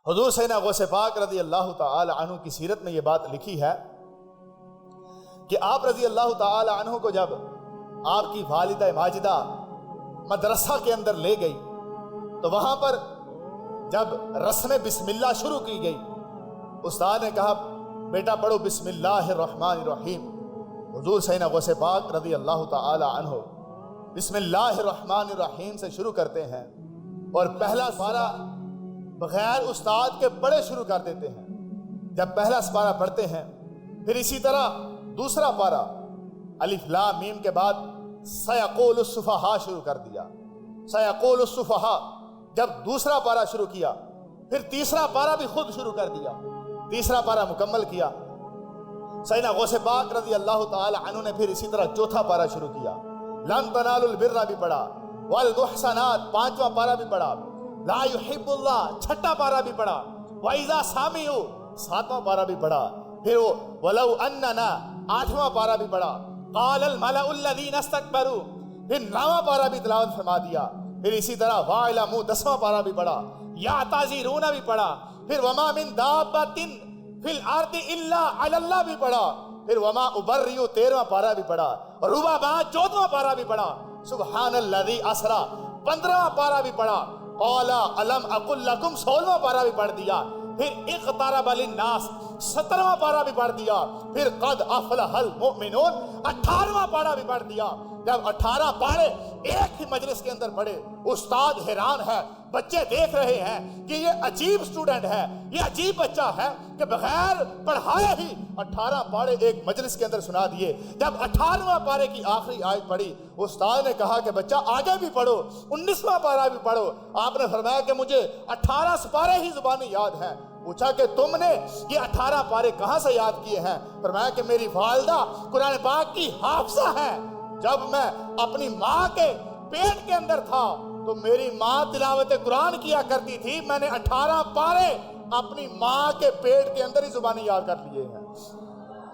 حضور سیدنا غوث پاک رضی اللہ تعالی عنہ کی سیرت میں یہ بات لکھی ہے کہ آپ رضی اللہ تعالی عنہ کو جب آپ کی والدہ ماجدہ مدرسہ کے اندر لے گئی تو وہاں پر جب رسم بسم اللہ شروع کی گئی، استاد نے کہا بیٹا پڑھو بسم اللہ الرحمن الرحیم۔ حضور سیدنا غوث پاک رضی اللہ تعالی عنہ بسم اللہ الرحمن الرحیم سے شروع کرتے ہیں اور پہلا سپارہ بغیر استاد کے پڑھے شروع کر دیتے ہیں۔ جب پہلا سپارہ پڑھتے ہیں پھر اسی طرح دوسرا پارہ الف لام میم کے بعد سیقول السفہاء شروع کر دیا، سیقول السفہاء۔ جب دوسرا پارہ شروع کیا پھر تیسرا پارہ بھی خود شروع کر دیا، تیسرا پارہ مکمل کیا۔ سیدنا غوث پاک رضی اللہ تعالی عنہ نے پھر اسی طرح چوتھا پارہ شروع کیا، لن تنالوا البر بھی پڑھا، والمحصنات پانچواں پارہ بھی پڑھا، لا یحب اللہ چھٹا پارہ بھی پڑھا، وَإِذَا سَمِعُوا ساتواں پارہ بھی پڑھا، پھر وہ وَلَوْ أَنَّنَا آٹھواں پارہ بھی پڑھا، قَالَ الْمَلَأُ الَّذِينَ اسْتَكْبَرُوا پھر نواں پارہ بھی تلاوت فرما دیا، پھر اسی طرح وَاعْلَمُوا دسواں پارہ بھی پڑھا، يَعْتَذِرُونَ بھی پڑھا، پھر وَمَا مِن دَابَّةٍ فِي الْأَرْضِ إِلَّا عَلَى اللَّهِ بھی پڑھا، پھر وَمَا أُبَرِّئُ 13واں پارہ بھی پڑھا، اور رُبَما 14واں پارہ بھی پڑھا، سبحان الذی اسریٰ 15واں پارہ بھی پڑھا، قَالَ أَلَمْ أَقُلْ لَكُمْ 16واں پارہ بھی پڑھ دیا، پھر اقترب للناس 17واں پارہ بھی پڑھ دیا، پھر قد افلح المؤمنون 18واں پارہ بھی پڑھ دیا۔ جب 18 پارے ایک ہی مجلس کے اندر پڑھے، استاد حیران ہے، بچے دیکھ رہے ہیں کہ یہ عجیب سٹوڈنٹ ہے، یہ عجیب بچہ ہے کہ بغیر پڑھائے ہی 18 پارے ایک مجلس کے اندر سنا دیے۔ جب 18واں پارے کی آخری آیت پڑھی، استاد نے کہا کہ بچہ آگے بھی پڑھو، 19واں پارہ بھی پڑھو۔ آپ نے فرمایا کہ مجھے 18 سپارے ہی زبانی یاد ہیں۔ پوچھا کہ تم نے یہ 18 پارے کہاں سے یاد کیے ہیں؟ فرمایا کہ میری والدہ قرآن پاک کی حافظہ ہے، جب میں اپنی ماں کے پیٹ کے اندر تھا تو میری ماں تلاوت قرآن کیا کرتی تھی، میں نے 18 پارے اپنی ماں کے پیٹ کے اندر ہی زبانی یاد کر لیے ہیں۔